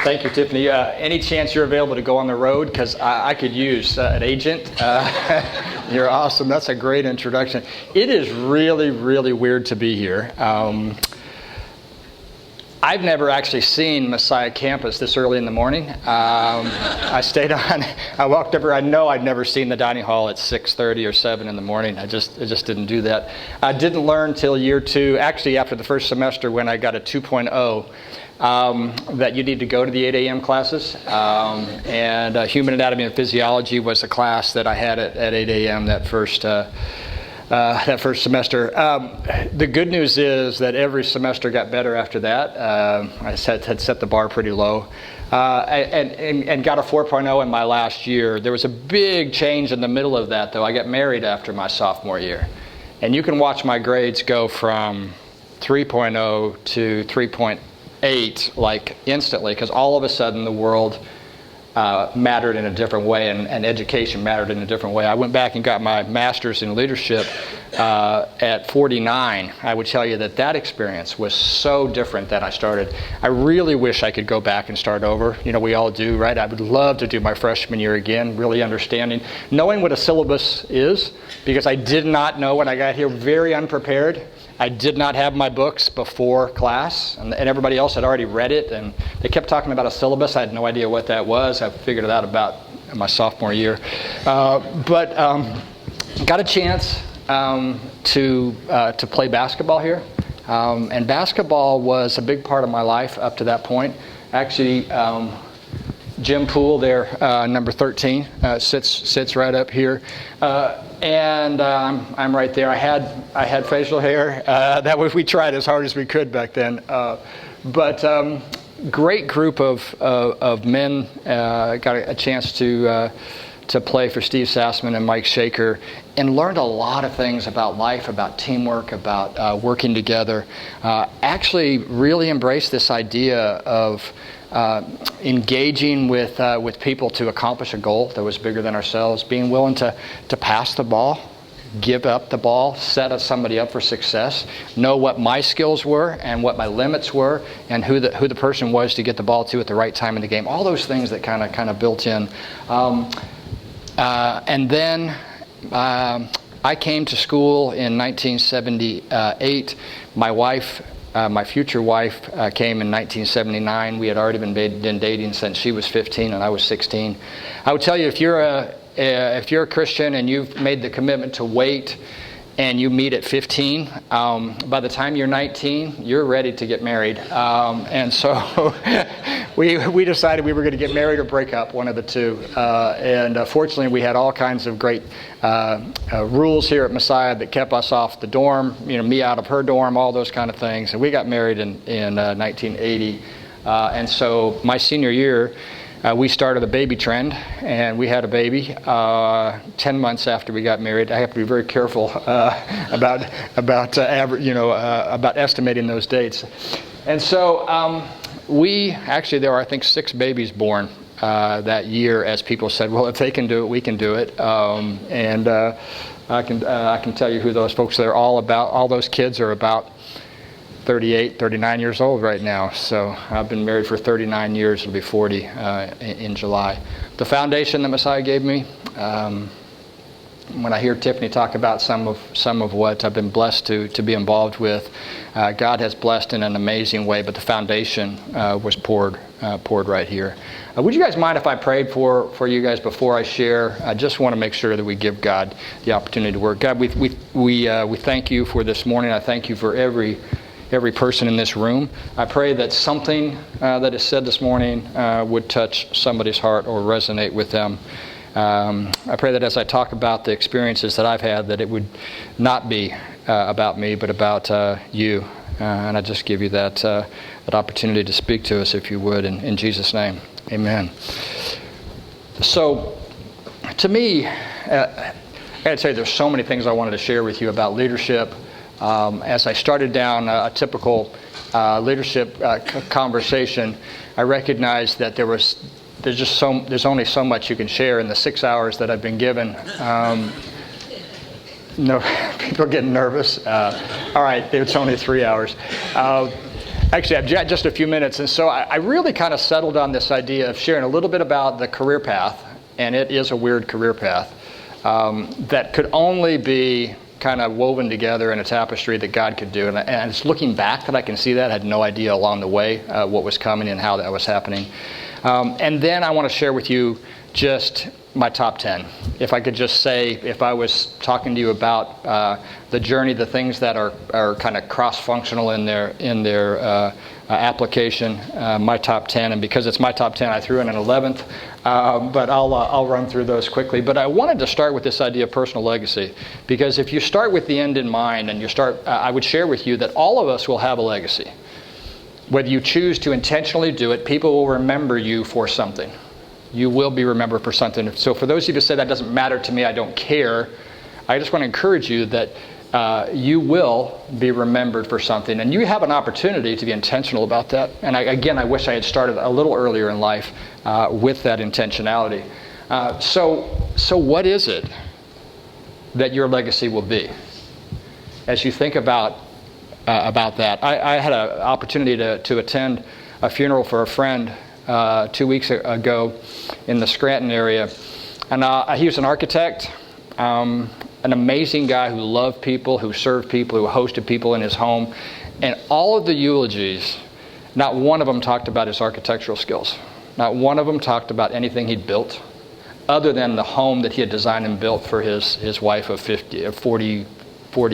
Thank you, Tiffany. Any chance you're available to go on the road? Because I could use an agent. You're awesome. That's a great introduction. It is really, really weird to be here. I've never actually seen Messiah Campus this early in the morning. I stayed on. I walked over. I know I'd never seen the dining hall at 6:30 or 7 in the morning. I just didn't do that. I didn't learn till year 2. Actually, after the first semester, when I got a 2.0, that you need to go to the 8 a.m. classes. And Human Anatomy and Physiology was a class that I had at 8 a.m. that first semester. The good news is that every semester got better after that. I had set the bar pretty low. And got a 4.0 in my last year. There was a big change in the middle of that, though. I got married after my sophomore year. And you can watch my grades go from 3.0 to 3.8 like instantly, because all of a sudden the world mattered in a different way, and education mattered in a different way. I went back and got my master's in leadership at 49. I would tell you that experience was so different than I started. I really wish I could go back and start over. You know, we all do, right? I would love to do my freshman year again, really understanding, knowing what a syllabus is, because I did not know when I got here, very unprepared. I did not have my books before class, and everybody else had already read it, and they kept talking about a syllabus. I had no idea what that was. I figured it out about my sophomore year. But got a chance to play basketball here, and basketball was a big part of my life up to that point. Actually, Jim Poole there, number 13, sits right up here. And I'm right there. I had facial hair. That was, we tried as hard as we could back then. But great group of men. Got a chance to play for Steve Sassman and Mike Shaker, and learned a lot of things about life, about teamwork, about working together. Actually, really embraced this idea of engaging with people to accomplish a goal that was bigger than ourselves, being willing to pass the ball, give up the ball, set somebody up for success, know what my skills were and what my limits were, and who the person was to get the ball to at the right time in the game. All those things that kind of built in. And then I came to school in 1978. My future wife came in 1979. We had already been dating since she was 15 and I was 16. I would tell you, if you're a Christian and you've made the commitment to wait and you meet at 15, by the time you're 19, you're ready to get married. And so we decided we were going to get married or break up, one of the two. And fortunately, we had all kinds of great rules here at Messiah that kept us off the dorm, me out of her dorm, all those kind of things. And we got married in 1980. And so my senior year, we started a baby trend, and we had a baby 10 months after we got married. I have to be very careful about estimating those dates. And so there were, I think, 6 babies born that year, as people said, well, if they can do it, we can do it. And I can tell you who those folks are all about. All those kids are about 38, 39 years old right now. So I've been married for 39 years. It'll be 40 in July. The foundation that Messiah gave me, when I hear Tiffany talk about some of what I've been blessed to be involved with, God has blessed in an amazing way, but the foundation was poured right here. Would you guys mind if I prayed for you guys before I share? I just want to make sure that we give God the opportunity to work. God, we thank you for this morning. I thank you for every person in this room. I pray that something that is said this morning would touch somebody's heart or resonate with them. I pray that as I talk about the experiences that I've had, that it would not be about me, but about you. And I just give you that opportunity to speak to us, if you would, in Jesus' name. Amen. So, to me, I got to tell you, there's so many things I wanted to share with you about leadership. As I started down a typical leadership conversation, I recognized that there's only so much you can share in the 6 hours that I've been given. No, people are getting nervous. All right, it's only 3 hours. Actually, I've got just a few minutes, and so I really kind of settled on this idea of sharing a little bit about the career path, and it is a weird career path that could only be kind of woven together in a tapestry that God could do. And it's looking back that I can see that. I had no idea along the way what was coming and how that was happening. And then I want to share with you just my top 10. If I could just say, if I was talking to you about the journey, the things that are kind of cross-functional in their application, my top 10, and because it's my top 10, I threw in an 11th, but I'll run through those quickly. But I wanted to start with this idea of personal legacy, because if you start with the end in mind, and you start, I would share with you that all of us will have a legacy. Whether you choose to intentionally do it, people will remember you for something. You will be remembered for something. So for those of you who say that doesn't matter to me, I don't care, I just want to encourage you that you will be remembered for something, and you have an opportunity to be intentional about that. And I wish I had started a little earlier in life with that intentionality. So what is it that your legacy will be? As you think about that, I had an opportunity to attend a funeral for a friend 2 weeks ago in the Scranton area, and he was an architect. An amazing guy who loved people, who served people, who hosted people in his home. And all of the eulogies, not one of them talked about his architectural skills. Not one of them talked about anything he'd built, other than the home that he had designed and built for his wife of 40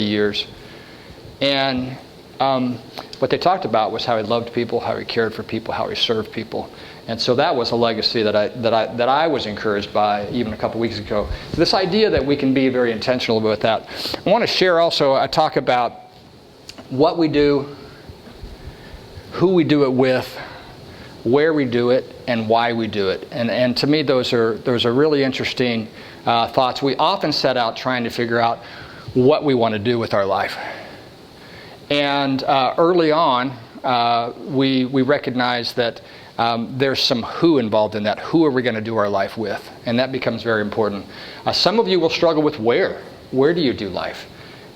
years. And what they talked about was how he loved people, how he cared for people, how he served people. And so that was a legacy that I was encouraged by even a couple weeks ago. This idea that we can be very intentional about that. I want to share also, I talk about what we do, who we do it with, where we do it, and why we do it. And to me, those are really interesting thoughts. We often set out trying to figure out what we want to do with our life. And early on, we recognize that there's some who involved in that. Who are we going to do our life with? And that becomes very important. Some of you will struggle with where. Where do you do life?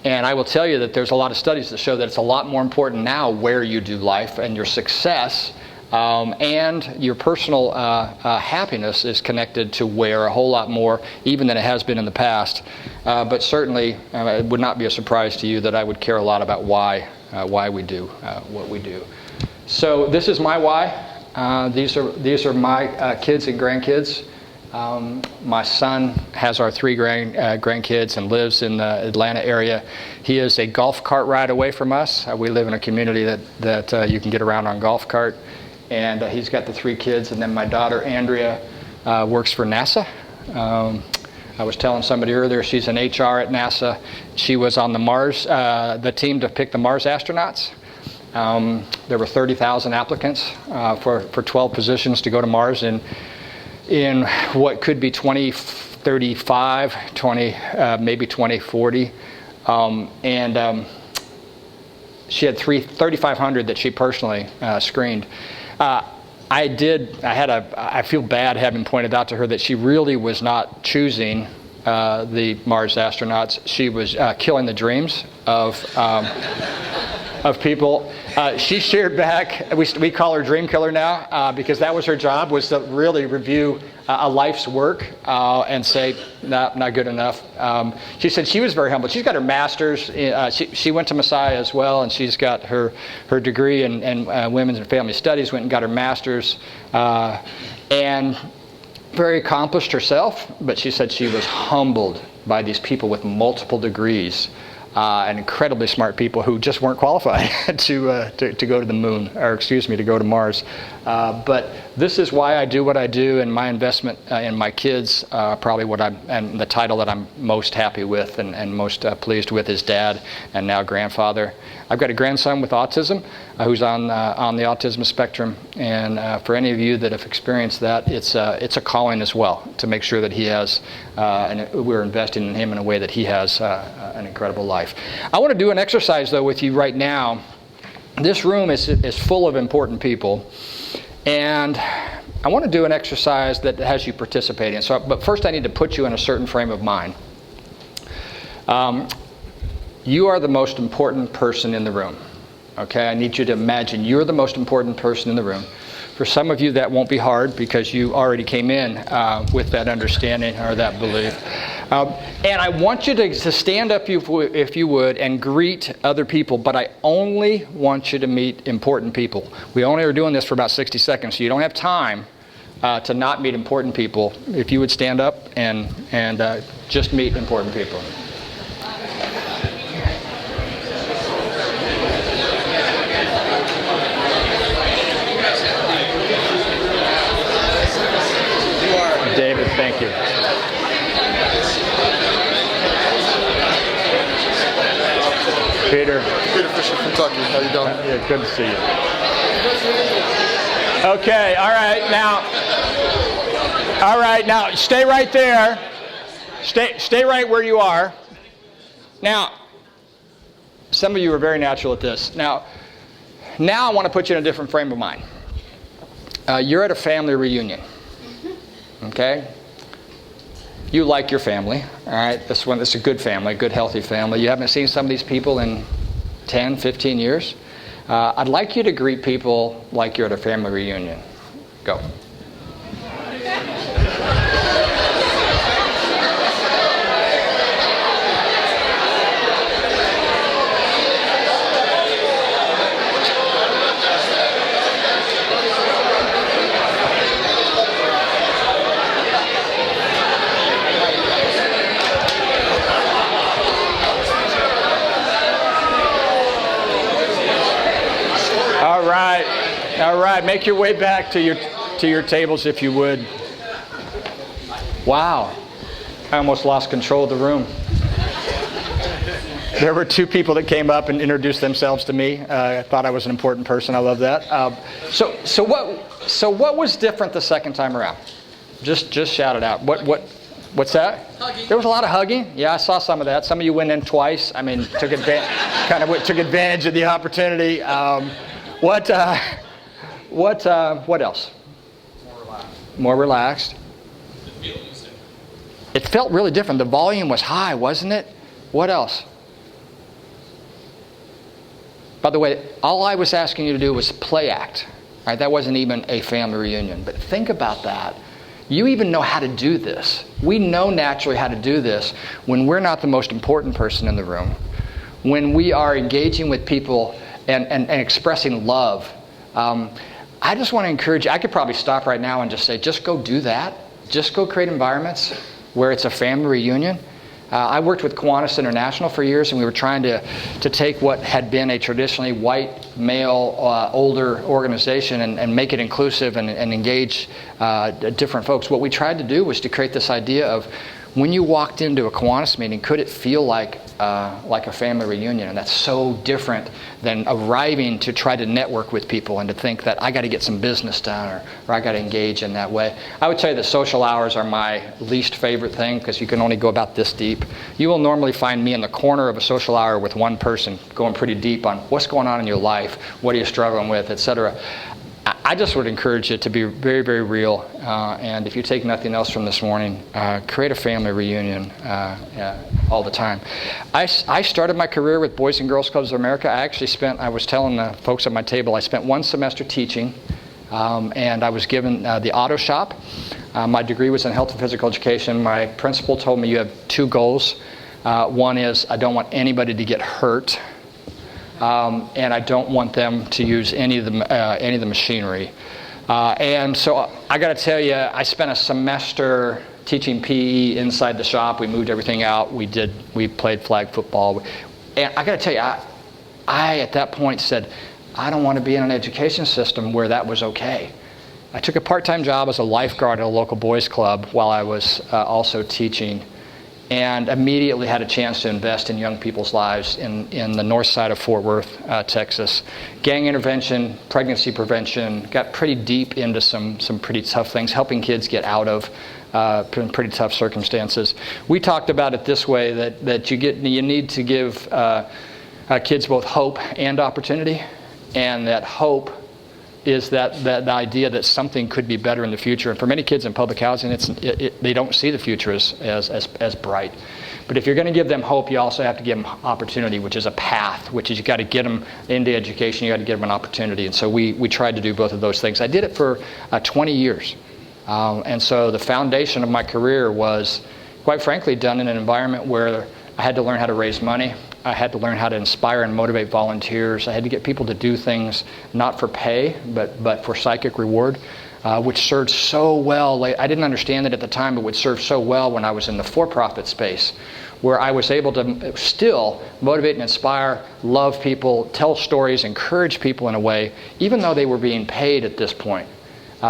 And I will tell you that there's a lot of studies that show that it's a lot more important now where you do life, and your success and your personal happiness is connected to where a whole lot more, even than it has been in the past. But certainly, it would not be a surprise to you that I would care a lot about why we do what we do. So this is my why. These are my kids and grandkids. My son has our 3 grandkids and lives in the Atlanta area. He is a golf cart ride away from us. We live in a community that you can get around on golf cart. And he's got the 3 kids. And then my daughter, Andrea, works for NASA. I was telling somebody earlier, she's an HR at NASA. She was on the team to pick the Mars astronauts. There were 30,000 applicants for 12 positions to go to Mars in what could be 2035, maybe 2040. She had 3,500 that she personally screened. I feel bad having pointed out to her that she really was not choosing the Mars astronauts. She was killing the dreams of people. She shared back, we call her Dream Killer now, because that was her job, was to really review a life's work and say, nah, not good enough. She said she was very humble. She's got her master's. She went to Messiah as well, and she's got her degree in women's and family studies, went and got her master's, and very accomplished herself, but she said she was humbled by these people with multiple degrees. And incredibly smart people who just weren't qualified to go to the moon, or to go to Mars. But this is why I do what I do, and my investment in my kids, probably and the title that I'm most happy with and most pleased with is dad and now grandfather. I've got a grandson with autism who's on the autism spectrum, and for any of you that have experienced that, it's a calling as well to make sure that he has, and we're investing in him in a way that he has an incredible life. I want to do an exercise though with you right now. This room is full of important people, and I want to do an exercise that has you participating. But first I need to put you in a certain frame of mind. You are the most important person in the room. Okay, I need you to imagine you're the most important person in the room. For some of you, that won't be hard because you already came in with that understanding or that belief. And I want you to stand up if you would and greet other people, but I only want you to meet important people. We only are doing this for about 60 seconds, so you don't have time to not meet important people. If you would stand up and just meet important people. David, thank you. Peter. Peter Fisher, Kentucky. How you doing? Yeah, good to see you. Okay, all right, now stay right there. Stay right where you are. Now, some of you are very natural at this. Now I want to put you in a different frame of mind. You're at a family reunion. Okay? You like your family, all right? This is a good family, good healthy family. You haven't seen some of these people in 10, 15 years. I'd like you to greet people like you're at a family reunion. Go. All right, make your way back to your tables if you would. Wow, I almost lost control of the room. There were two people that came up and introduced themselves to me. I thought I was an important person. I love that. So what was different the second time around? Just shout it out. What's that? Hugging. There was a lot of hugging. Yeah, I saw some of that. Some of you went in twice. I mean, took advantage of the opportunity. What else? More relaxed. It felt really different. The volume was high, wasn't it? What else? By the way, all I was asking you to do was play act. Right? That wasn't even a family reunion. But think about that. You even know how to do this. We know naturally how to do this when we're not the most important person in the room. When we are engaging with people and expressing love. I just want to encourage you. I could probably stop right now and just say, just go do that. Just go create environments where it's a family reunion. I worked with Kiwanis International for years, and we were trying to take what had been a traditionally white, male, older organization and make it inclusive and engage different folks. What we tried to do was to create this idea of when you walked into a Kiwanis meeting, could it feel like a family reunion? And that's so different than arriving to try to network with people and to think that I got to get some business done or I got to engage in that way. I would tell you that social hours are my least favorite thing because you can only go about this deep. You will normally find me in the corner of a social hour with one person going pretty deep on what's going on in your life, what are you struggling with, etc. I just would encourage you to be very, very real. And if you take nothing else from this morning, create a family reunion all the time. I started my career with Boys and Girls Clubs of America. I was telling the folks at my table, I spent one semester teaching, and I was given the auto shop. My degree was in health and physical education. My principal told me you have two goals. One is I don't want anybody to get hurt. And I don't want them to use any of the machinery. And so I got to tell you, I spent a semester teaching PE inside the shop. We moved everything out. We played flag football. And I got to tell you, I at that point said, I don't want to be in an education system where that was okay. I took a part-time job as a lifeguard at a local boys club while I was also teaching. And immediately had a chance to invest in young people's lives in the north side of Fort Worth, Texas. Gang intervention, pregnancy prevention, got pretty deep into some pretty tough things, helping kids get out of pretty tough circumstances. We talked about it this way, that you need to give kids both hope and opportunity, and that hope is that idea that something could be better in the future. And for many kids in public housing, they don't see the future as bright. But if you're going to give them hope, you also have to give them opportunity, which is a path, which is you got to get them into education, you got to give them an opportunity. And so we tried to do both of those things. I did it for 20 years. And so the foundation of my career was, quite frankly, done in an environment where I had to learn how to raise money. I had to learn how to inspire and motivate volunteers. I had to get people to do things not for pay, but for psychic reward, which served so well. I didn't understand it at the time, but would serve so well when I was in the for-profit space, where I was able to still motivate and inspire, love people, tell stories, encourage people in a way, even though they were being paid at this point.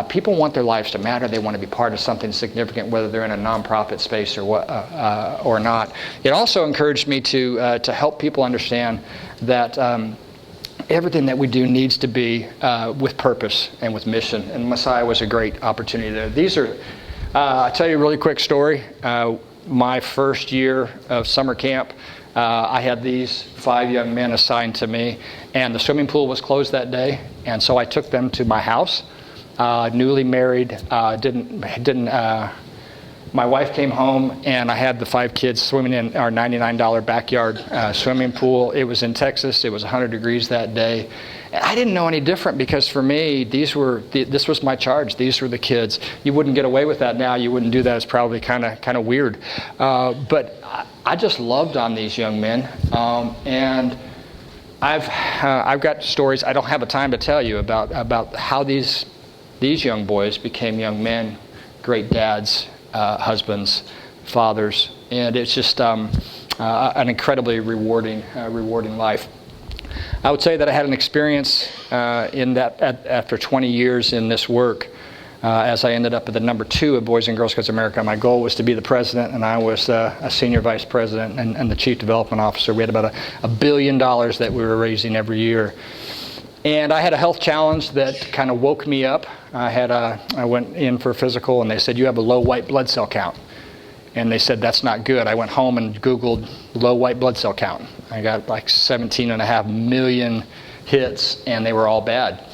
People want their lives to matter. They want to be part of something significant, whether they're in a nonprofit space or not. It also encouraged me to help people understand that everything that we do needs to be with purpose and with mission. And Messiah was a great opportunity there. These are, I'll tell you a really quick story. My first year of summer camp, I had these 5 young men assigned to me, and the swimming pool was closed that day, and so I took them to my house. Newly married, my wife came home and I had the 5 kids swimming in our $99 backyard swimming pool. It was in Texas. It was 100 degrees that day. And I didn't know any different because for me, this was my charge. These were the kids. You wouldn't get away with that now. You wouldn't do that. It's probably kind of weird. But I just loved on these young men. And I've got stories. I don't have the time to tell you about how these young boys became young men, great dads, husbands, fathers, and it's just an incredibly rewarding life. I would say that I had an experience in that after 20 years in this work, as I ended up at the number 2 of Boys and Girls Scouts of America. My goal was to be the president, and I was a senior vice president and the chief development officer. We had about $1 billion that we were raising every year. And I had a health challenge that kind of woke me up. I went in for a physical, and they said, you have a low white blood cell count. And they said, that's not good. I went home and Googled low white blood cell count. I got like 17.5 million hits, and they were all bad.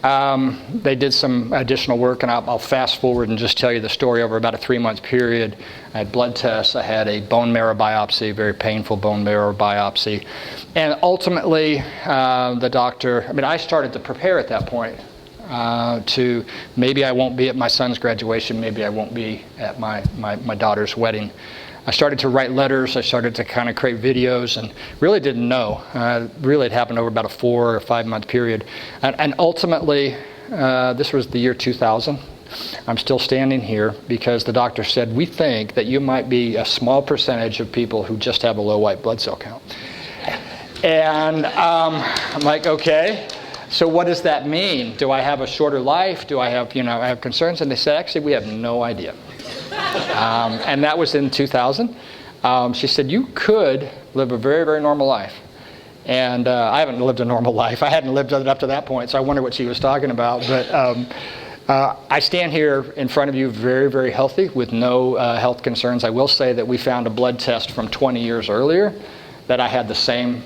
They did some additional work, and I'll fast forward and just tell you the story. Over about a 3-month period, I had blood tests. I had a bone marrow biopsy, very painful bone marrow biopsy. And ultimately, the doctor, I started to prepare at that point to maybe I won't be at my son's graduation, maybe I won't be at my daughter's wedding. I started to write letters. I started to kind of create videos and really didn't know. Really it happened over about a 4 or 5 month period. And ultimately, this was the year 2000. I'm still standing here because the doctor said, we think that you might be a small percentage of people who just have a low white blood cell count. And I'm like, okay, so what does that mean? Do I have a shorter life? Do I have, I have concerns? And they said, actually, we have no idea. And that was in 2000. She said, you could live a very, very normal life. And I haven't lived a normal life. I hadn't lived it up to that point, so I wonder what she was talking about. But I stand here in front of you very, very healthy with no health concerns. I will say that we found a blood test from 20 years earlier that I had the same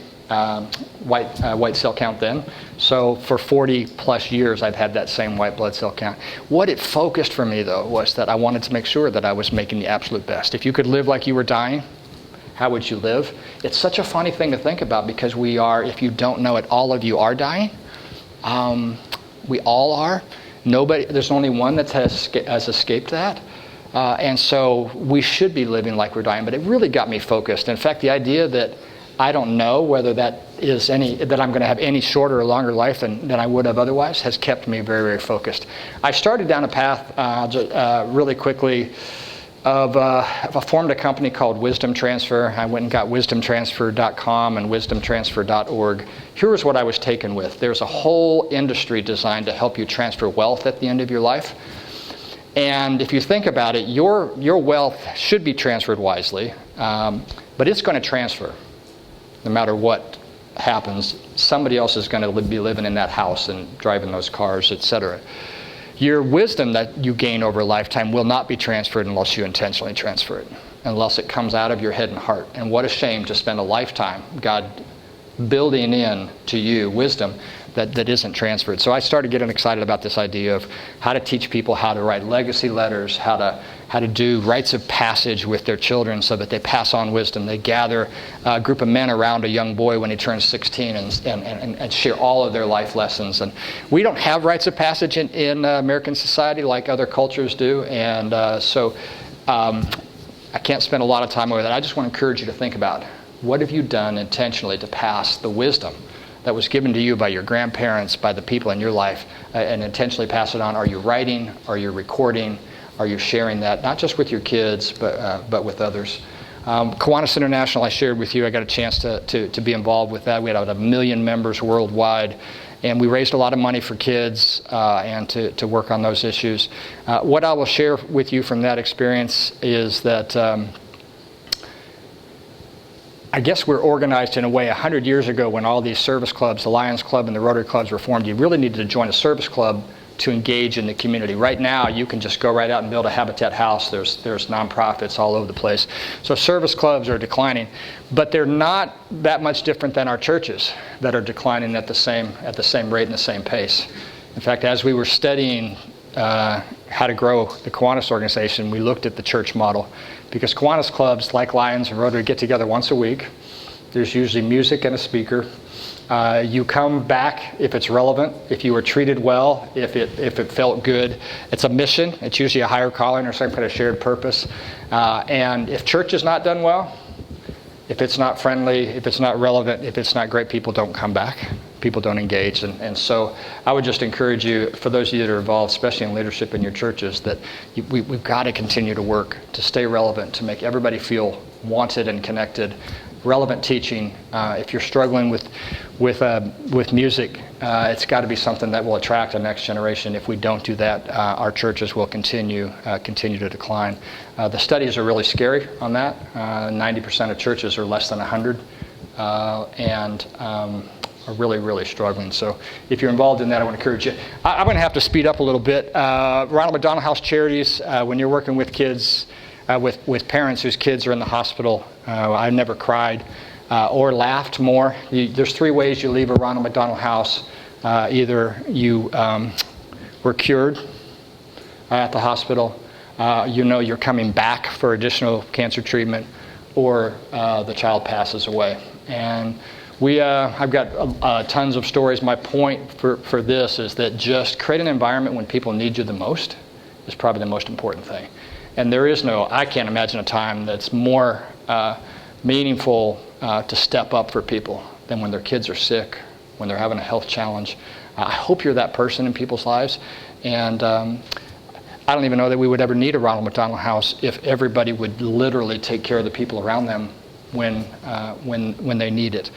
white cell count then. So for 40 plus years, I've had that same white blood cell count. What it focused for me, though, was that I wanted to make sure that I was making the absolute best. If you could live like you were dying, how would you live? It's such a funny thing to think about because we are, if you don't know it, all of you are dying. We all are. Nobody, there's only one that has escaped that. And so we should be living like we're dying. But it really got me focused. In fact, the idea that I don't know whether that I'm going to have any shorter or longer life than I would have otherwise has kept me very, very focused. I started down a path really quickly I formed a company called Wisdom Transfer. I went and got wisdomtransfer.com and wisdomtransfer.org. Here's what I was taken with. There's a whole industry designed to help you transfer wealth at the end of your life. And if you think about it, your wealth should be transferred wisely, but it's going to transfer. No matter what happens, somebody else is going to be living in that house and driving those cars, etc. Your wisdom that you gain over a lifetime will not be transferred unless you intentionally transfer it, unless it comes out of your head and heart. And what a shame to spend a lifetime, God building in to you wisdom that isn't transferred. So I started getting excited about this idea of how to teach people how to write legacy letters, how to do rites of passage with their children so that they pass on wisdom. They gather a group of men around a young boy when he turns 16 and share all of their life lessons. And we don't have rites of passage in American society like other cultures do, and so I can't spend a lot of time over that. I just want to encourage you to think about, what have you done intentionally to pass the wisdom that was given to you by your grandparents, by the people in your life, and intentionally pass it on? Are you writing? Are you recording? Are you sharing that, not just with your kids, but with others? Kiwanis International, I shared with you. I got a chance to be involved with that. We had about 1 million members worldwide, and we raised a lot of money for kids and to work on those issues. What I will share with you from that experience is that I guess we're organized in a way. 100 years ago, when all these service clubs, the Lions Club and the Rotary Clubs were formed, you really needed to join a service club to engage in the community. Right now, you can just go right out and build a Habitat house. There's nonprofits all over the place. So service clubs are declining, but they're not that much different than our churches that are declining at the same rate and the same pace. In fact, as we were studying how to grow the Kiwanis organization, we looked at the church model, because Kiwanis clubs, like Lions and Rotary, get together once a week. There's usually music and a speaker. You come back if it's relevant, if you were treated well, if it felt good. It's a mission. It's usually a higher calling or some kind of shared purpose. And if church is not done well, if it's not friendly, if it's not relevant, if it's not great, people don't come back. People don't engage. And so I would just encourage you, for those of you that are involved, especially in leadership in your churches, that we've got to continue to work to stay relevant, to make everybody feel wanted and connected. Relevant teaching. If you're struggling with music, it's got to be something that will attract the next generation. If we don't do that, our churches will continue to decline. The studies are really scary on that. 90% of churches are less than 100, and are really, really struggling. So if you're involved in that, I want to encourage you. I'm going to have to speed up a little bit. Ronald McDonald House Charities, when you're working with kids, with parents whose kids are in the hospital, I've never cried or laughed more. There's 3 ways you leave a Ronald McDonald House. Either you were cured at the hospital, you're coming back for additional cancer treatment, or the child passes away. And I've got tons of stories. My point for this is that just create an environment when people need you the most is probably the most important thing. And I can't imagine a time that's more meaningful to step up for people than when their kids are sick, when they're having a health challenge. I hope you're that person in people's lives. And I don't even know that we would ever need a Ronald McDonald House if everybody would literally take care of the people around them when they need it.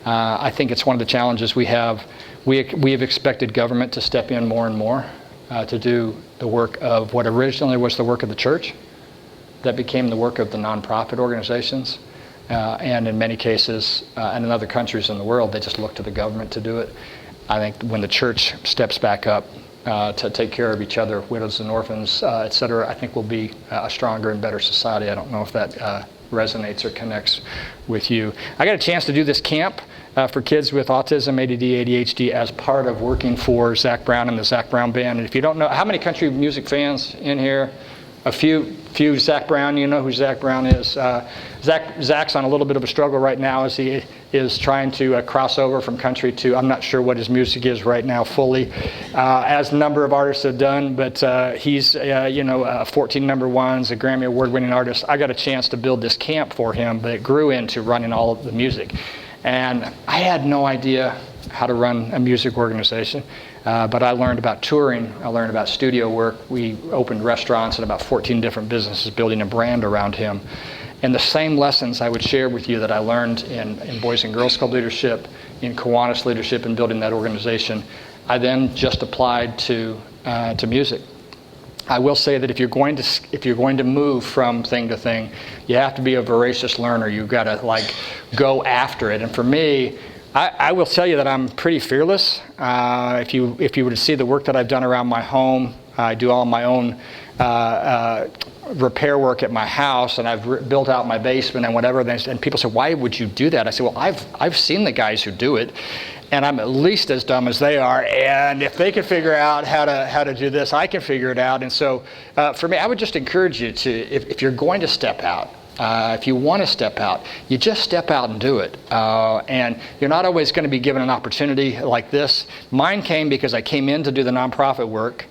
I think it's one of the challenges we have. We have expected government to step in more and more to do the work of what originally was the work of the church, that became the work of the nonprofit organizations. And in many cases, and in other countries in the world, they just look to the government to do it. I think when the church steps back up to take care of each other, widows and orphans, et cetera, I think we'll be a stronger and better society. I don't know if that resonates or connects with you. I got a chance to do this camp for kids with autism, ADD, ADHD as part of working for Zach Brown and the Zach Brown Band. And if you don't know, how many country music fans in here? A few Zach Brown. You know who Zach Brown is. Zach's on a little bit of a struggle right now as he is trying to cross over from country to, I'm not sure what his music is right now fully, as a number of artists have done, but he's 14 number ones, a Grammy award-winning artist. I got a chance to build this camp for him, but it grew into running all of the music. And I had no idea how to run a music organization. But I learned about touring, I learned about studio work. We opened restaurants and about 14 different businesses, building a brand around him. And the same lessons I would share with you that I learned in Boys and Girls Club leadership, in Kiwanis leadership, and building that organization, I then just applied to music. I will say that if you're going to move from thing to thing, you have to be a voracious learner. You've got to go after it. And for me, I will tell you that I'm pretty fearless. If you were to see the work that I've done around my home, I do all my own repair work at my house, and I've built out my basement and whatever. And people say, "Why would you do that?" I say, "Well, I've seen the guys who do it, and I'm at least as dumb as they are. And if they can figure out how to do this, I can figure it out. And so for me, I would just encourage you to, if you're going to step out, if you want to step out, you just step out and do it. And you're not always going to be given an opportunity like this. Mine came because I came in to do the nonprofit work,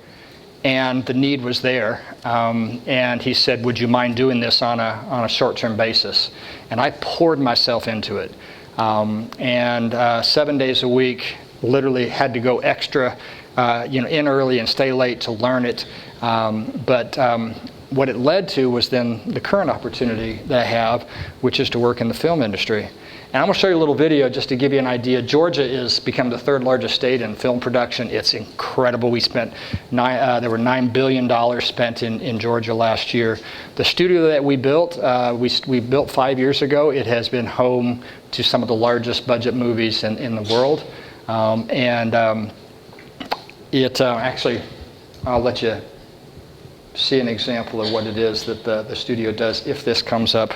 and the need was there. And he said, would you mind doing this on a short-term basis? And I poured myself into it. 7 days a week, literally had to go extra, in early and stay late to learn it. But what it led to was then the current opportunity that I have, which is to work in the film industry. And I'm going to show you a little video just to give you an idea. Georgia is become the third largest state in film production. It's incredible. We spent there were $9 billion spent in Georgia last year. The studio that we built, we built 5 years ago. It has been home to some of the largest budget movies in the world. Actually, I'll let you see an example of what it is that the studio does if this comes up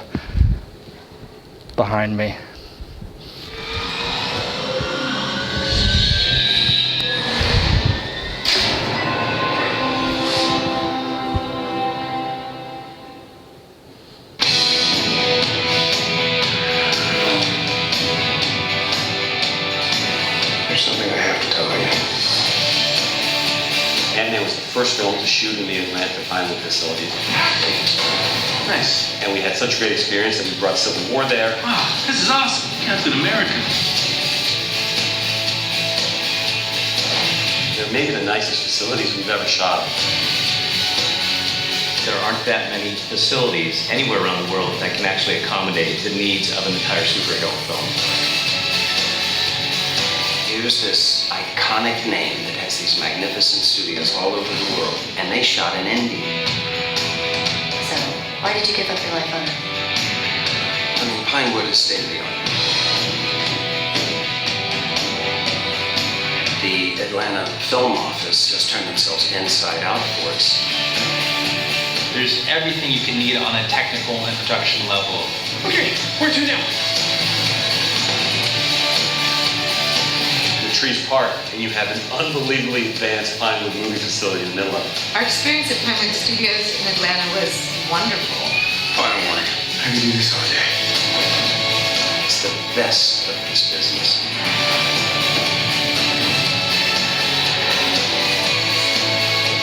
behind me. There's something I have to tell you. And it was the first film to shoot in the Atlanta Pinewood facility. Nice. And we had such a great experience that we brought Civil War there. Wow, this is awesome. Captain America. They're maybe the nicest facilities we've ever shot. There aren't that many facilities anywhere around the world that can actually accommodate the needs of an entire superhero film. Use this iconic name that has these magnificent studios all over the world, and they shot in India. So, why did you give up your life on it? I mean, Pinewood is state of the art. The Atlanta Film Office just turned themselves inside out for us. There's everything you can need on a technical and production level. Okay, where to now? The trees part, and you have an unbelievably advanced Pinewood movie facility in the middle of it. Our experience at Pinewood Studios in Atlanta was wonderful. Oh, I don't worry. I can do this all day. It's the best of this business.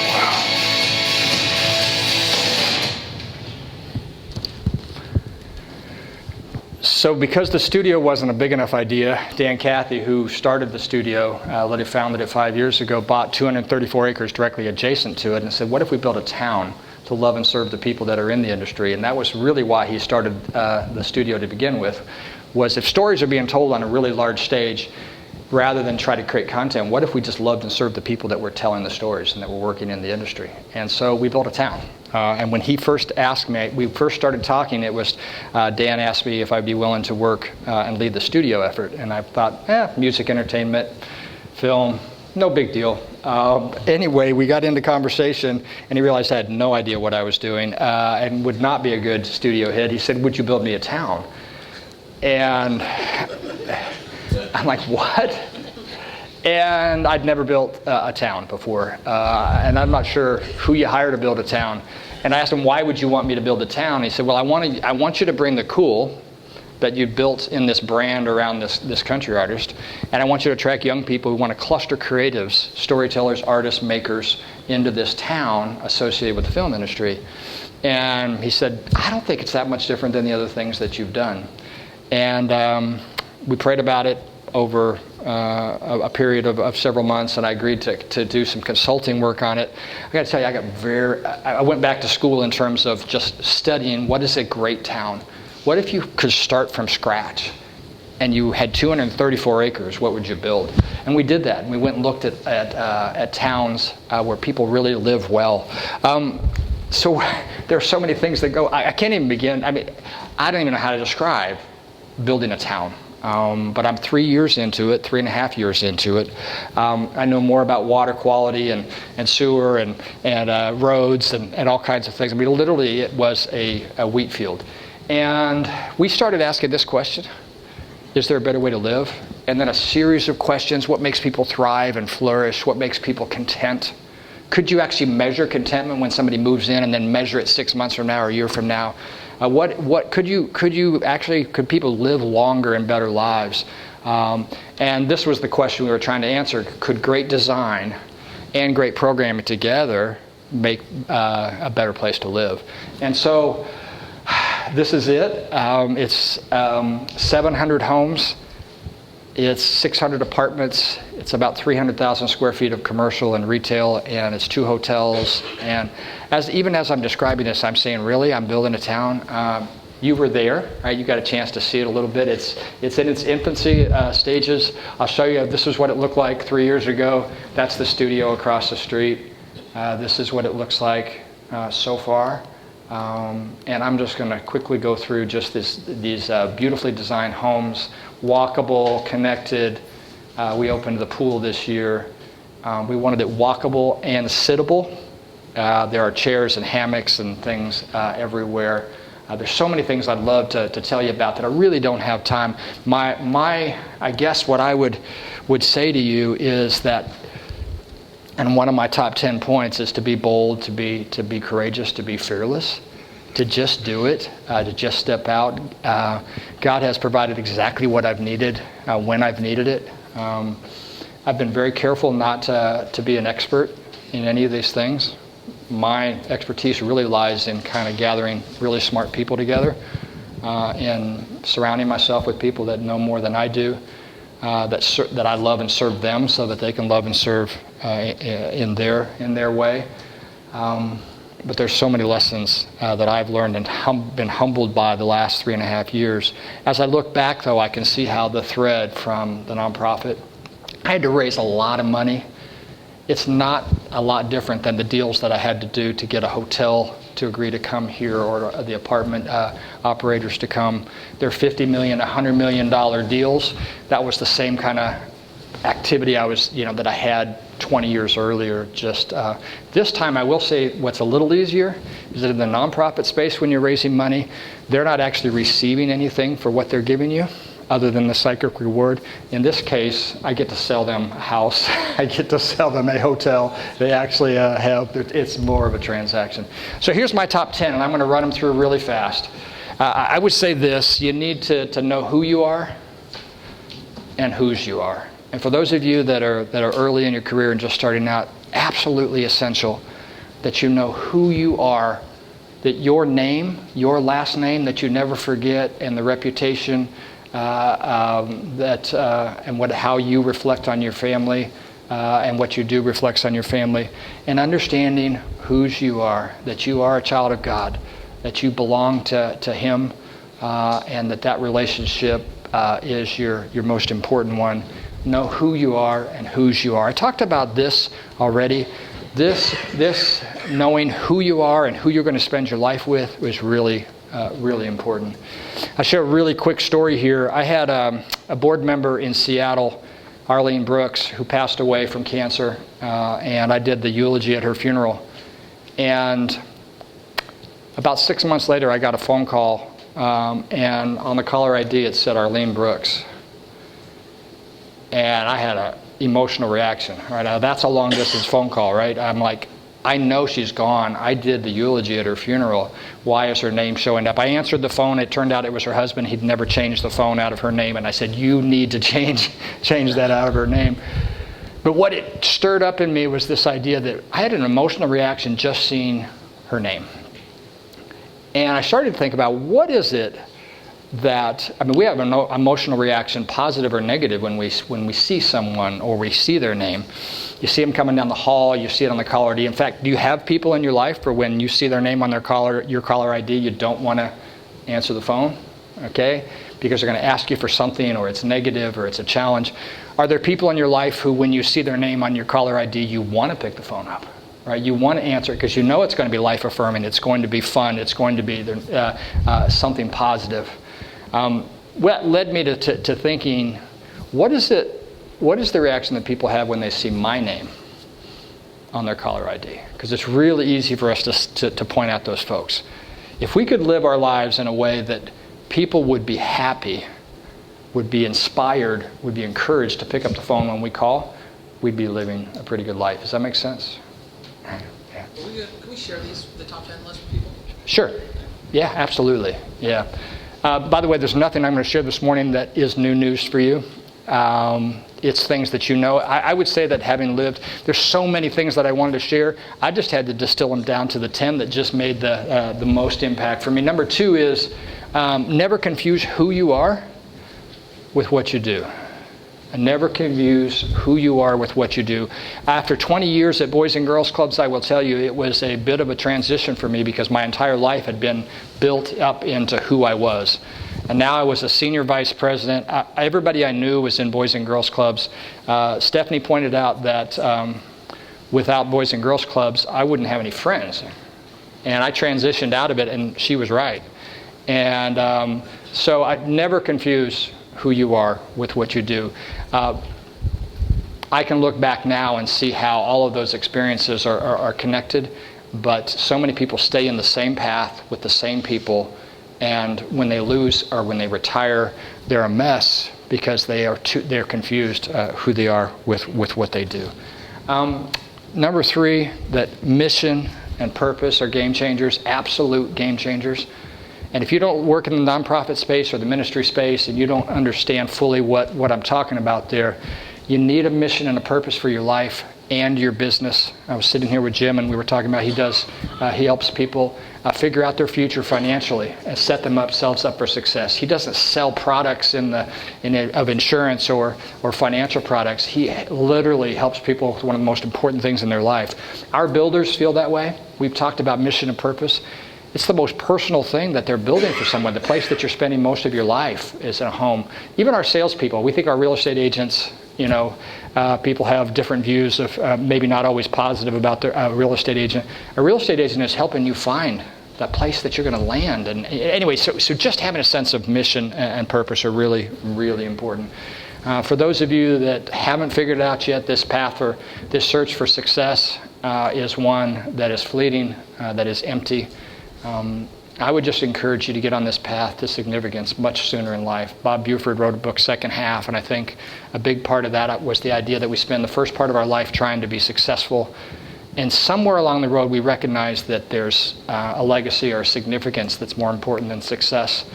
Wow. So because the studio wasn't a big enough idea, Dan Cathy, who started the studio, literally founded it 5 years ago, bought 234 acres directly adjacent to it and said, what if we built a town to love and serve the people that are in the industry? And that was really why he started the studio to begin with, was if stories are being told on a really large stage, rather than try to create content, what if we just loved and served the people that were telling the stories and that were working in the industry? And so we built a town. And when he first asked me, we first started talking, it was Dan asked me if I'd be willing to work and lead the studio effort. And I thought, music, entertainment, film, no big deal. Anyway, we got into conversation, and he realized I had no idea what I was doing and would not be a good studio head. He said, would you build me a town? And I'm like, what? And I'd never built a town before, and I'm not sure who you hire to build a town. And I asked him, why would you want me to build a town? He said, well, I want you to bring the cool that you built in this brand around this country artist, and I want you to attract young people who want to cluster creatives, storytellers, artists, makers into this town associated with the film industry. And he said, I don't think it's that much different than the other things that you've done. And we prayed about it over a period of several months, and I agreed to do some consulting work on it. I got to tell you, I went back to school in terms of just studying what is a great town. What if you could start from scratch and you had 234 acres, what would you build? And we did that, and we went and looked at towns where people really live well. So there are so many things that go, I can't even begin. I mean, I don't even know how to describe building a town. But I'm 3 years into it, 3.5 years into it. I know more about water quality and sewer and roads and all kinds of things. I mean, literally, it was a wheat field. And we started asking this question. Is there a better way to live? And then a series of questions. What makes people thrive and flourish? What makes people content? Could you actually measure contentment when somebody moves in and then measure it 6 months from now or a year from now? Could people live longer and better lives? And this was the question we were trying to answer. Could great design and great programming together make a better place to live? And so this is it. It's 700 homes. It's 600 apartments. It's about 300,000 square feet of commercial and retail, and it's 2 hotels. And even as I'm describing this, I'm saying, really, I'm building a town? You were there, right? You got a chance to see it a little bit. It's in its infancy stages. I'll show you. This is what it looked like 3 years ago. That's the studio across the street. This is what it looks like so far. And I'm just going to quickly go through just these beautifully designed homes, walkable, connected. We opened the pool this year. We wanted it walkable and sittable. There are chairs and hammocks and things everywhere. There's so many things I'd love to tell you about that I really don't have time. I guess what I would say to you is that, and one of my top 10 points is to be bold, to be courageous, to be fearless, to just do it, to just step out. God has provided exactly what I've needed when I've needed it. I've been very careful not to be an expert in any of these things. My expertise really lies in kind of gathering really smart people together and surrounding myself with people that know more than I do, that I love and serve them so that they can love and serve in their way. But there's so many lessons that I've learned and been humbled by the last 3.5 years. As I look back, though, I can see how the thread from the nonprofit, I had to raise a lot of money. It's not a lot different than the deals that I had to do to get a hotel to agree to come here or the apartment operators to come. They're $50 million, $100 million deals. That was the same kind of activity that I had 20 years earlier. Just this time, I will say what's a little easier is that in the nonprofit space, when you're raising money, they're not actually receiving anything for what they're giving you, other than the psychic reward. In this case, I get to sell them a house. I get to sell them a hotel. They actually it's more of a transaction. So here's my top 10, and I'm going to run them through really fast. I would say this: you need to know who you are and whose you are. And for those of you that are early in your career and just starting out, absolutely essential that you know who you are, that your name, your last name, that you never forget, and the reputation how you reflect on your family and what you do reflects on your family, and understanding whose you are, that you are a child of God, that you belong to Him, and that relationship is your most important one. Know who you are and whose you are. I talked about this already. This knowing who you are and who you're going to spend your life with was really important. I'll share a really quick story here. I had a board member in Seattle, Arlene Brooks, who passed away from cancer, and I did the eulogy at her funeral. And about 6 months later, I got a phone call, and on the caller ID it said Arlene Brooks. And I had an emotional reaction. Right now, that's a long distance phone call, right? I'm like, I know she's gone. I did the eulogy at her funeral. Why is her name showing up? I answered the phone. It turned out it was her husband. He'd never changed the phone out of her name. And I said, you need to change that out of her name. But what it stirred up in me was this idea that I had an emotional reaction just seeing her name. And I started to think about, what is it that, we have an emotional reaction, positive or negative, when we see someone or we see their name. You see them coming down the hall, you see it on the caller ID. In fact, do you have people in your life where when you see their name on your caller ID, you don't want to answer the phone, okay? Because they're going to ask you for something, or it's negative, or it's a challenge. Are there people in your life who, when you see their name on your caller ID, you want to pick the phone up? Right? You want to answer it because you know it's going to be life-affirming, it's going to be fun, it's going to be something positive. What led me to thinking, what is the reaction that people have when they see my name on their caller ID? Because it's really easy for us to point out those folks. If we could live our lives in a way that people would be happy would be inspired, would be encouraged to pick up the phone when we call, we'd be living a pretty good life. Does that make sense? Yeah. Can we share the top 10 list with people? Sure. Yeah, absolutely. Yeah. By the way, there's nothing I'm going to share this morning that is new news for you. It's things that you know. I would say that having lived, there's so many things that I wanted to share. I just had to distill them down to the 10 that just made the most impact for me. Number 2 is never confuse who you are with what you do. And never confuse who you are with what you do. After 20 years at Boys and Girls Clubs, I will tell you it was a bit of a transition for me because my entire life had been built up into who I was. And now I was a senior vice president. Everybody I knew was in Boys and Girls Clubs. Stephanie pointed out that without Boys and Girls Clubs, I wouldn't have any friends. And I transitioned out of it, and she was right. And so I never confuse who you are with what you do. I can look back now and see how all of those experiences are connected, but so many people stay in the same path with the same people, and when they lose or when they retire, they're a mess because they're confused who they are with what they do. Number 3, that mission and purpose are game changers, absolute game changers. And if you don't work in the nonprofit space or the ministry space and you don't understand fully what I'm talking about there, you need a mission and a purpose for your life and your business. I was sitting here with Jim and we were talking about he helps people figure out their future financially and set themselves up for success. He doesn't sell products of insurance or financial products. He literally helps people with one of the most important things in their life. Our builders feel that way. We've talked about mission and purpose. It's the most personal thing that they're building for someone. The place that you're spending most of your life is a home. Even our salespeople, we think our real estate agents, people have different views of maybe not always positive about their real estate agent. A real estate agent is helping you find that place that you're going to land. And anyway, so just having a sense of mission and purpose are really, really important. For those of you that haven't figured it out yet, this path for this search for success is one that is fleeting, that is empty. I would just encourage you to get on this path to significance much sooner in life. Bob Buford wrote a book, Second Half, and I think a big part of that was the idea that we spend the first part of our life trying to be successful, and somewhere along the road we recognize that there's a legacy or a significance that's more important than success.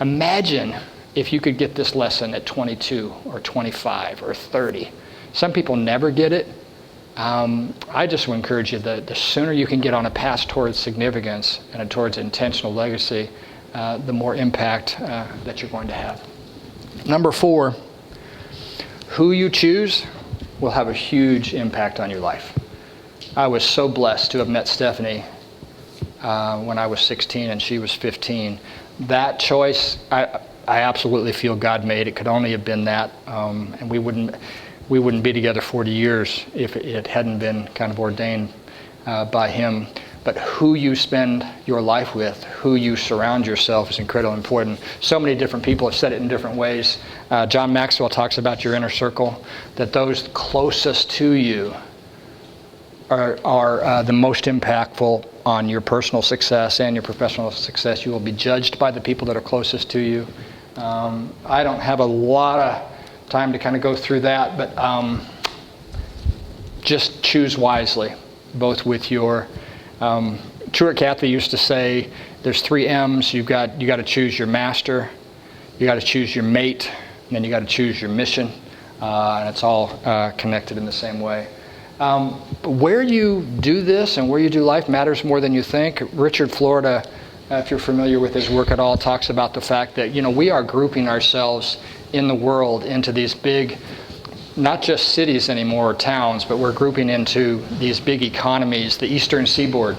Imagine if you could get this lesson at 22 or 25 or 30. Some people never get it. I just would encourage you that the sooner you can get on a path towards significance and towards intentional legacy, the more impact that you're going to have. Number 4, who you choose will have a huge impact on your life. I was so blessed to have met Stephanie when I was 16 and she was 15. That choice, I absolutely feel God made. It could only have been that, and we wouldn't be together 40 years if it hadn't been kind of ordained by Him. But who you spend your life with, who you surround yourself is incredibly important. So many different people have said it in different ways. John Maxwell talks about your inner circle, that those closest to you are the most impactful on your personal success and your professional success. You will be judged by the people that are closest to you. I don't have a lot of time to kind of go through that, but just choose wisely, both with your Truett Cathy used to say there's 3 M's. You got to choose your master, you got to choose your mate, and then you got to choose your mission, and it's all connected in the same way. Where you do this and where you do life matters more than you think. Richard Florida, if you're familiar with his work at all, talks about the fact that we are grouping ourselves in the world into these big, not just cities anymore or towns, but we're grouping into these big economies, the Eastern Seaboard.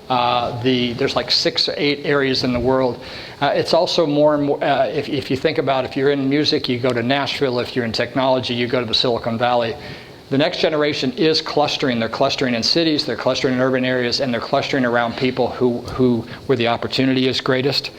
There's like 6 or 8 areas in the world. It's also more and more, if you think about, if you're in music, you go to Nashville. If you're in technology, you go to the Silicon Valley. The next generation is clustering. They're clustering in cities, they're clustering in urban areas, and they're clustering around people where the opportunity is greatest.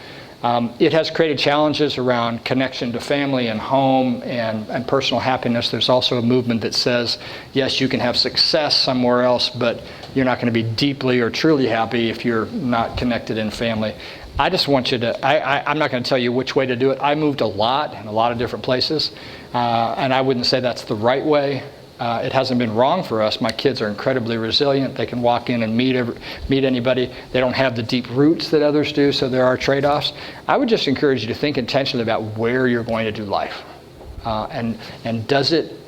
It has created challenges around connection to family and home and personal happiness. There's also a movement that says, yes, you can have success somewhere else, but you're not going to be deeply or truly happy if you're not connected in family. I just want you to, I'm not going to tell you which way to do it. I moved a lot in a lot of different places, and I wouldn't say that's the right way. It hasn't been wrong for us. My kids are incredibly resilient. They can walk in and meet anybody. They don't have the deep roots that others do, so there are trade-offs. I would just encourage you to think intentionally about where you're going to do life. And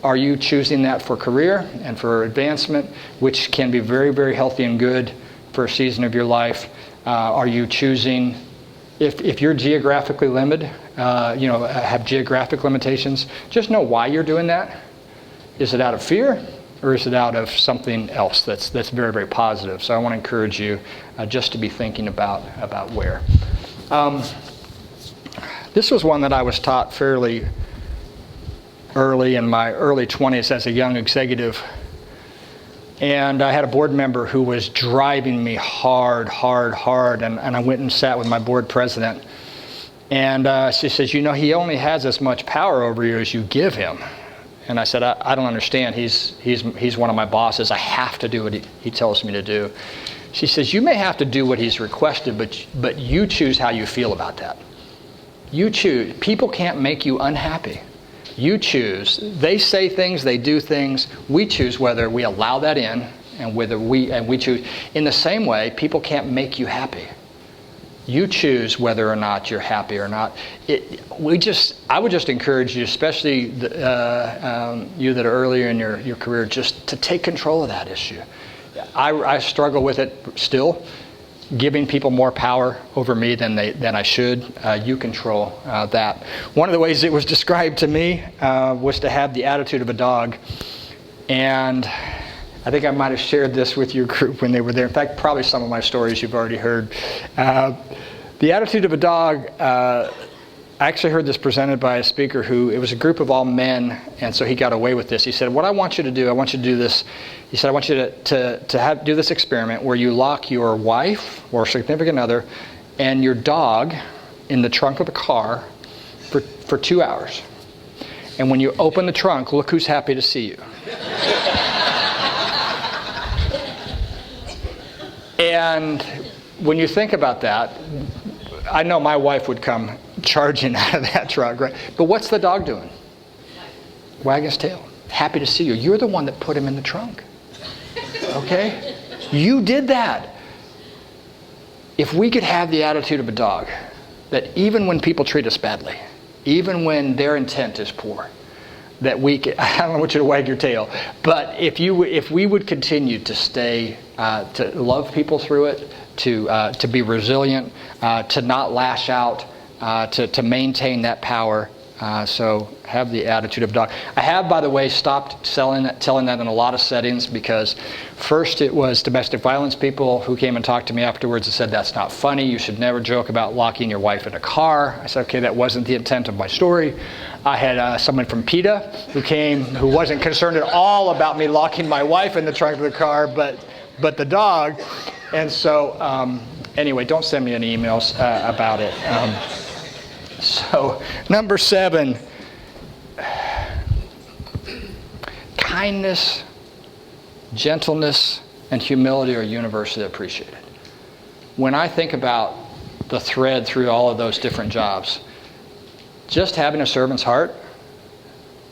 are you choosing that for career and for advancement, which can be very, very healthy and good for a season of your life? Are you choosing, if you're geographically limited, have geographic limitations, just know why you're doing that. Is it out of fear, or is it out of something else that's very, very positive? So I want to encourage you just to be thinking about where. This was one that I was taught fairly early in my early 20s as a young executive. And I had a board member who was driving me hard, and I went and sat with my board president. And she says, he only has as much power over you as you give him. And I said, I don't understand. He's one of my bosses. I have to do what he tells me to do. She says, you may have to do what he's requested, but you choose how you feel about that. You choose. People can't make you unhappy. You choose. They say things, they do things. We choose whether we allow that in, and whether we choose. In the same way, people can't make you happy. You choose whether or not you're happy or not. I would just encourage you, especially you that are earlier in your career, just to take control of that issue. I struggle with it still, giving people more power over me than I should. You control that. One of the ways it was described to me was to have the attitude of a dog. And I think I might have shared this with your group when they were there. In fact, probably some of my stories you've already heard. The attitude of a dog, I actually heard this presented by a speaker it was a group of all men, and so he got away with this. He said, what I want you to do, I want you to do this. He said, I want you to do this experiment where you lock your wife or significant other and your dog in the trunk of a car for 2 hours. And when you open the trunk, look who's happy to see you. And when you think about that, I know my wife would come charging out of that truck, right? But what's the dog doing? Wagging his tail. Happy to see you. You're the one that put him in the trunk. Okay? You did that. If we could have the attitude of a dog, that even when people treat us badly, even when their intent is poor, that we could, I don't want you to wag your tail, but if we would continue to stay, to love people through it, to be resilient, to not lash out, to maintain that power, so have the attitude of a dog. I have, by the way, stopped telling that in a lot of settings, because first it was domestic violence people who came and talked to me afterwards and said, that's not funny, you should never joke about locking your wife in a car. I said, okay, that wasn't the intent of my story. I had someone from PETA who wasn't concerned at all about me locking my wife in the trunk of the car, but the dog. And so anyway, don't send me any emails about it. So number 7, kindness, gentleness, and humility are universally appreciated. When I think about the thread through all of those different jobs, just having a servant's heart,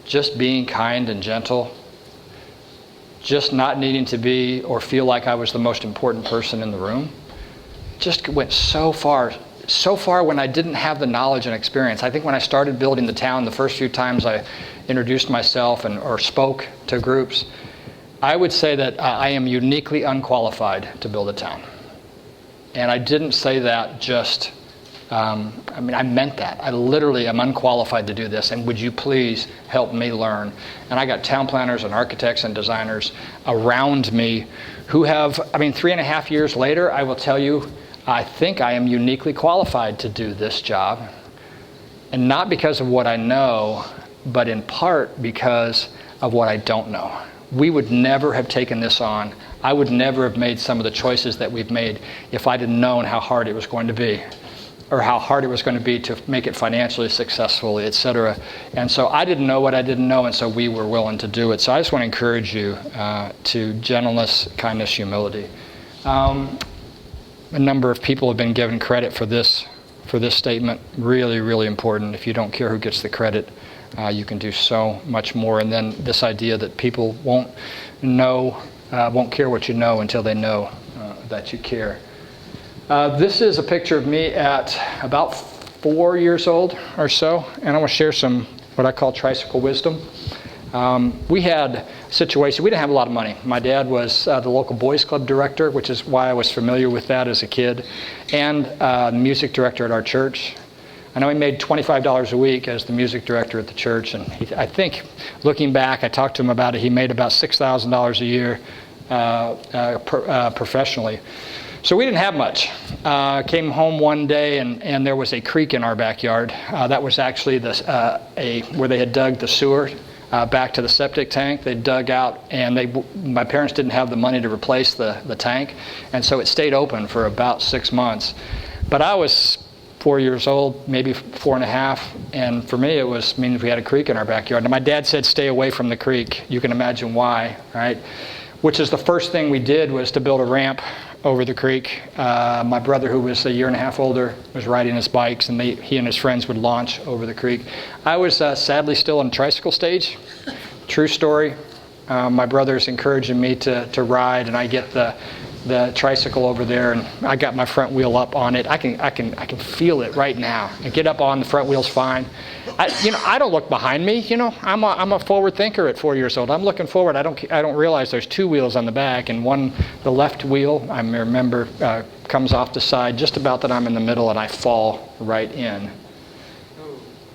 just being kind and gentle, just not needing to be or feel like I was the most important person in the room, just went so far when I didn't have the knowledge and experience. I think when I started building the town, the first few times I introduced myself or spoke to groups, I would say that I am uniquely unqualified to build a town. And I didn't say that just, I meant that. I literally am unqualified to do this, and would you please help me learn? And I got town planners and architects and designers around me who have, 3.5 years later, I will tell you, I think I am uniquely qualified to do this job. And not because of what I know, but in part because of what I don't know. We would never have taken this on. I would never have made some of the choices that we've made if I didn't know how hard it was going to be, or how hard it was going to be to make it financially successful, etc. And so I didn't know what I didn't know, and so we were willing to do it. So I just want to encourage you to gentleness, kindness, humility. A number of people have been given credit for this statement. Really, really important. If you don't care who gets the credit, you can do so much more. And then this idea that people won't care what you know until they know that you care. This is a picture of me at about 4 years old or so, and I want to share some what I call tricycle wisdom. We had a situation, we didn't have a lot of money. My dad was the local boys club director, which is why I was familiar with that as a kid, and the music director at our church. I know he made $25 a week as the music director at the church, and I think, looking back, I talked to him about it, he made about $6,000 a year professionally. So we didn't have much. Came home one day and there was a creek in our backyard. That was actually where they had dug the sewer back to the septic tank. They dug out, and my parents didn't have the money to replace the tank, and so it stayed open for about 6 months. But I was 4 years old, maybe 4.5, and for me it means we had a creek in our backyard. And my dad said stay away from the creek. You can imagine why, right? Which is the first thing we did, was to build a ramp over the creek. My brother, who was a year and a half older, was riding his bikes, and he and his friends would launch over the creek. I was sadly still in tricycle stage. True story. My brother's encouraging me to ride, and I get the tricycle over there, and I got my front wheel up on it. I can feel it right now. I get up on the front wheel's fine. I don't look behind me. I'm a forward thinker at 4 years old. I'm looking forward. I don't realize there's two wheels on the back, and the left wheel, I remember, comes off the side just about that I'm in the middle, and I fall right in.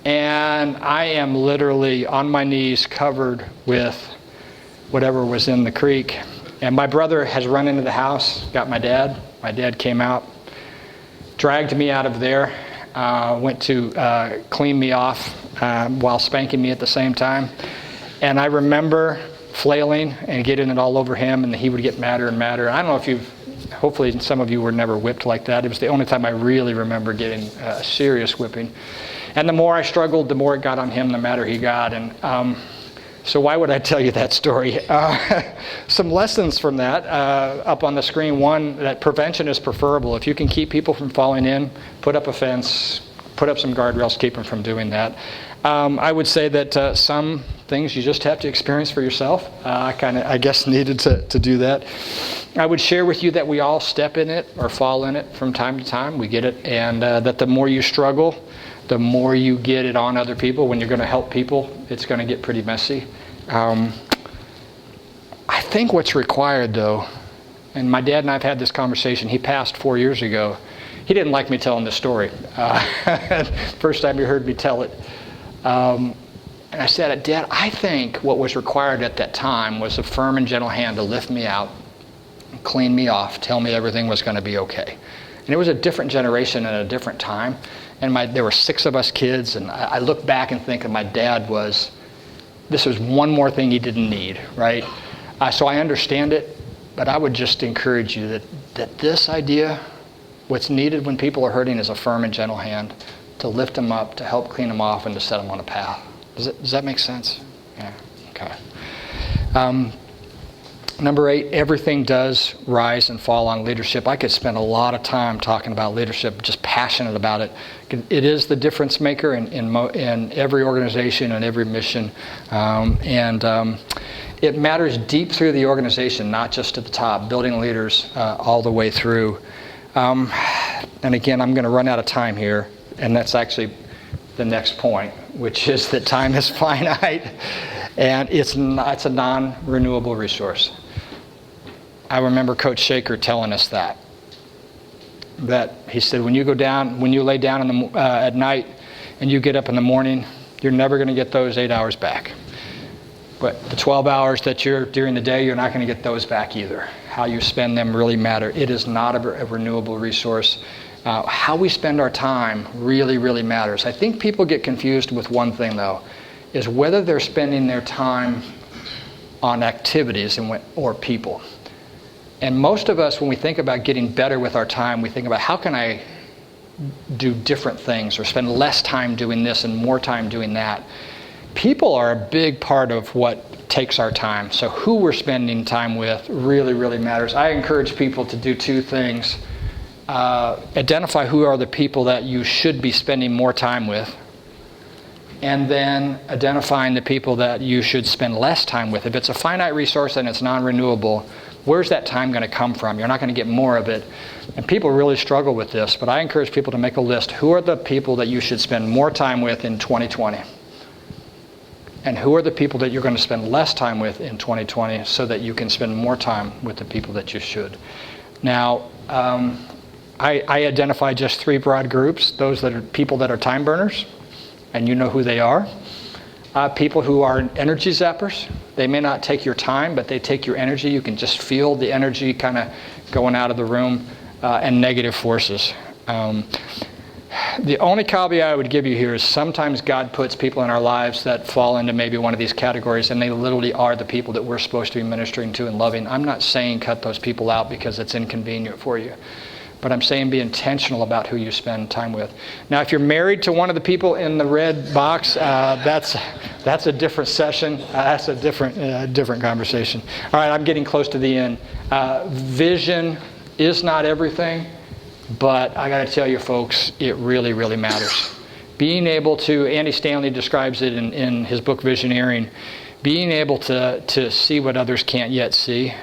And I am literally on my knees, covered with whatever was in the creek. And my brother has run into the house, got my dad. My dad came out, dragged me out of there, went to clean me off while spanking me at the same time. And I remember flailing and getting it all over him, and he would get madder and madder. I don't know if hopefully some of you were never whipped like that. It was the only time I really remember getting a serious whipping. And the more I struggled, the more it got on him, the madder he got. And so why would I tell you that story? Some lessons from that up on the screen. One, that prevention is preferable. If you can keep people from falling in, put up a fence, put up some guardrails, keep them from doing that. I would say that some things you just have to experience for yourself. I guess needed to do that. I would share with you that we all step in it or fall in it from time to time. We get it. And that the more you struggle, the more you get it on other people. When you're going to help people, it's going to get pretty messy. I think what's required, though, and my dad and I have had this conversation. He passed 4 years ago. He didn't like me telling this story. First time he heard me tell it. And I said, Dad, I think what was required at that time was a firm and gentle hand to lift me out, clean me off, tell me everything was going to be okay. And it was a different generation and a different time. And there were 6 of us kids, and I look back and think that my dad this was one more thing he didn't need, right? So I understand it, but I would just encourage you that this idea, what's needed when people are hurting, is a firm and gentle hand to lift them up, to help clean them off, and to set them on a path. Does that make sense? Yeah, okay. Number 8, everything does rise and fall on leadership. I could spend a lot of time talking about leadership, just passionate about it. It is the difference maker in every organization and every mission. It matters deep through the organization, not just at the top, building leaders all the way through. And again, I'm going to run out of time here, and that's actually the next point, which is that time is finite, and it's a non-renewable resource. I remember Coach Shaker telling us that he said, when you lay down at night and you get up in the morning, you're never going to get those 8 hours back. But the 12 hours that you're during the day, you're not going to get those back either. How you spend them really matter. It is not a renewable resource. How we spend our time really, really matters. I think people get confused with one thing, though, is whether they're spending their time on activities or people. And most of us, when we think about getting better with our time, we think about how can I do different things or spend less time doing this and more time doing that. People are a big part of what takes our time. So who we're spending time with really, really matters. I encourage people to do 2 things identify who are the people that you should be spending more time with, and then identifying the people that you should spend less time with. If it's a finite resource and it's non-renewable, where's that time going to come from? You're not going to get more of it. And people really struggle with this, but I encourage people to make a list. Who are the people that you should spend more time with in 2020? And who are the people that you're going to spend less time with in 2020 so that you can spend more time with the people that you should? Now, I identify just 3 broad groups. Those that are people that are time burners, and you know who they are. People who are energy zappers. They may not take your time, but they take your energy. You can just feel the energy kind of going out of the room. And negative forces. The only caveat I would give you here is sometimes God puts people in our lives that fall into maybe one of these categories, and they literally are the people that we're supposed to be ministering to and loving. I'm not saying cut those people out because it's inconvenient for you, but I'm saying be intentional about who you spend time with. Now, if you're married to one of the people in the red box, that's a different session. That's a different conversation. All right, I'm getting close to the end. Vision is not everything. But I got to tell you, folks, it really, really matters. Being able to, Andy Stanley describes it in his book Visioneering, being able to see what others can't yet see,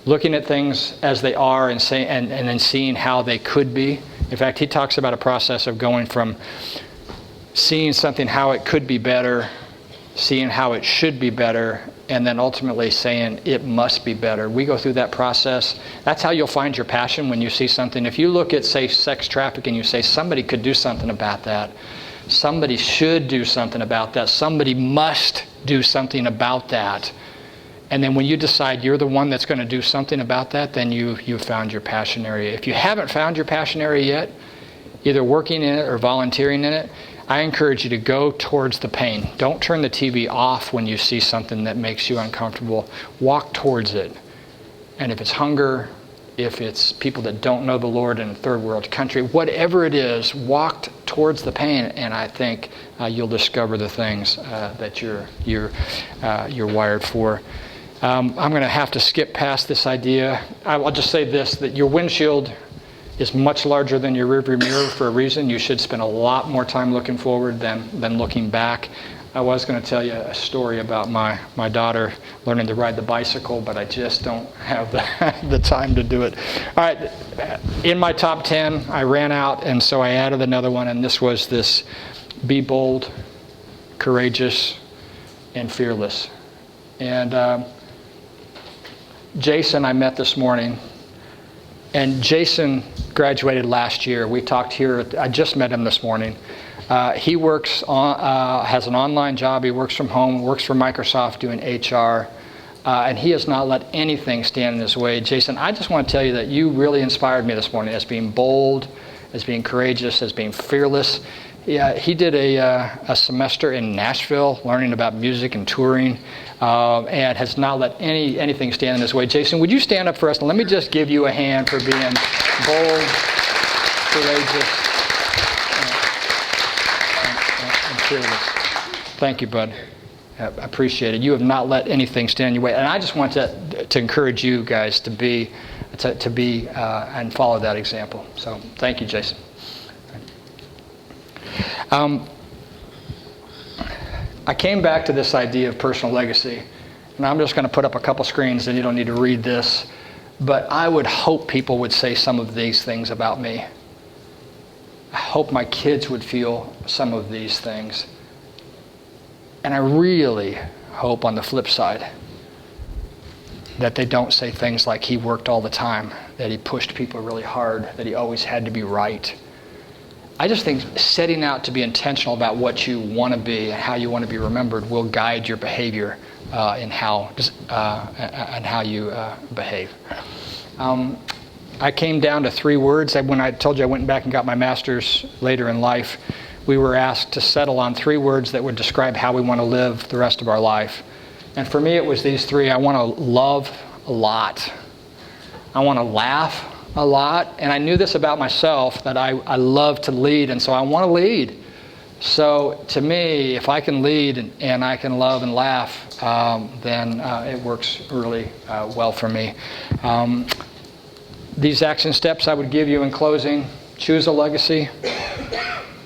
looking at things as they are and then seeing how they could be. In fact, he talks about a process of going from seeing something how it could be better, seeing how it should be better, and then ultimately saying it must be better. We go through that process. That's how you'll find your passion when you see something. If you look at, say, sex trafficking, you say somebody could do something about that. Somebody should do something about that. Somebody must do something about that. And then when you decide you're the one that's going to do something about that, then you've found your passion area. If you haven't found your passion area yet, either working in it or volunteering in it, I encourage you to go towards the pain. Don't turn the TV off when you see something that makes you uncomfortable. Walk towards it. And if it's hunger, if it's people that don't know the Lord in a third world country, whatever it is, walk towards the pain, and I think you'll discover the things that you're wired for. I'm going to have to skip past this idea. I'll just say this, that your windshield is much larger than your rearview mirror for a reason. You should spend a lot more time looking forward than looking back. I was going to tell you a story about my daughter learning to ride the bicycle, but I just don't have the time to do it. All right, in my top 10, I ran out, and so I added another one, and this was this: be bold, courageous, and fearless. And Jason I met this morning, and Jason graduated last year. We talked here. I just met him this morning. He works has an online job. He works from home, works for Microsoft doing HR, and he has not let anything stand in his way. Jason, I just want to tell you that you really inspired me this morning as being bold, as being courageous, as being fearless. Yeah, he did a semester in Nashville learning about music and touring, and has not let anything stand in his way. Jason, would you stand up for us? And let me just give you a hand for being bold, courageous, and fearless. Thank you, bud. I appreciate it. You have not let anything stand in your way. And I just want to encourage you guys to be and follow that example. So thank you, Jason. I came back to this idea of personal legacy, and I'm just going to put up a couple screens, and you don't need to read this, but I would hope people would say some of these things about me. I hope my kids would feel some of these things. And I really hope on the flip side that they don't say things like he worked all the time, that he pushed people really hard, that he always had to be right. I just think setting out to be intentional about what you want to be and how you want to be remembered will guide your behavior in how you behave. I came down to 3 words. When I told you I went back and got my master's later in life, we were asked to settle on 3 words that would describe how we want to live the rest of our life. And for me, it was these 3. I want to love a lot. I want to laugh a lot, and I knew this about myself, that I love to lead, and so I want to lead. So to me, if I can lead and I can love and laugh, then it works really well for me. These action steps I would give you in closing: choose a legacy.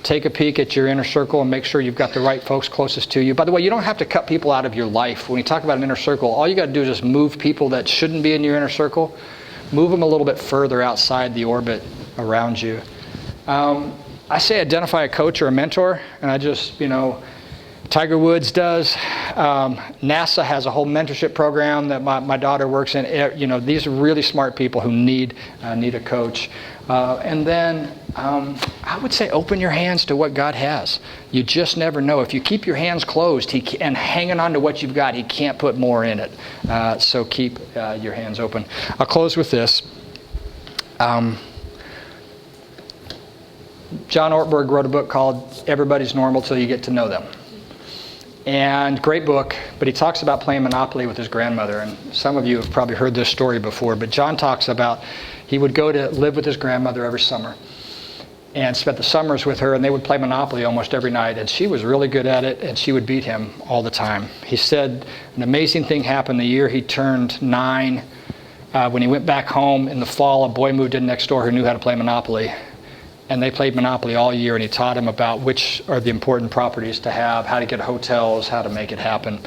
Take a peek at your inner circle and make sure you've got the right folks closest to you. By the way, you don't have to cut people out of your life. When you talk about an inner circle, all you got to do is just move people that shouldn't be in your inner circle. Move them a little bit further outside the orbit around you. I say identify a coach or a mentor, and I just, Tiger Woods does. NASA has a whole mentorship program that my daughter works in. These are really smart people who need a coach. And then I would say open your hands to what God has. You just never know. If you keep your hands closed and hanging on to what you've got, He can't put more in it. So keep your hands open. I'll close with this. John Ortberg wrote a book called Everybody's Normal Till You Get to Know Them. And great book, but he talks about playing Monopoly with his grandmother. And some of you have probably heard this story before, but John talks about he would go to live with his grandmother every summer and spent the summers with her, and they would play Monopoly almost every night. And she was really good at it, and she would beat him all the time. He said an amazing thing happened the year he turned 9. When he went back home in the fall, a boy moved in next door who knew how to play Monopoly. And they played Monopoly all year, and he taught him about which are the important properties to have, how to get hotels, how to make it happen.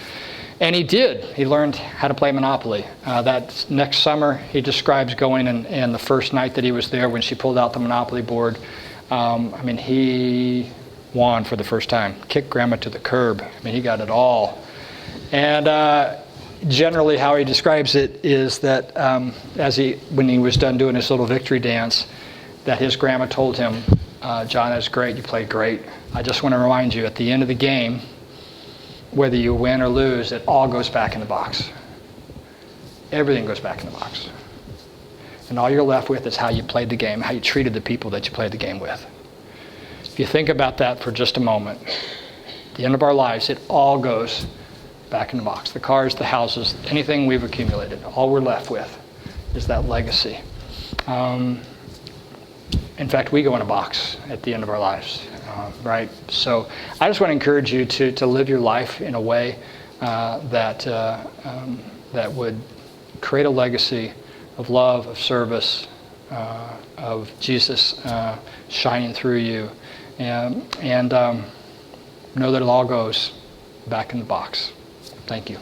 And he did. He learned how to play Monopoly. That next summer, he describes going, and the first night that he was there, when she pulled out the Monopoly board, he won for the first time. Kicked Grandma to the curb. He got it all. And generally, how he describes it is that when he was done doing his little victory dance, that his grandma told him, John, that's great, you played great. I just want to remind you, at the end of the game, whether you win or lose, it all goes back in the box. Everything goes back in the box. And all you're left with is how you played the game, how you treated the people that you played the game with. If you think about that for just a moment, at the end of our lives, it all goes back in the box. The cars, the houses, anything we've accumulated, all we're left with is that legacy. In fact, we go in a box at the end of our lives, right? So I just want to encourage you to live your life in a way that would create a legacy of love, of service, of Jesus shining through you, and know that it all goes back in the box. Thank you.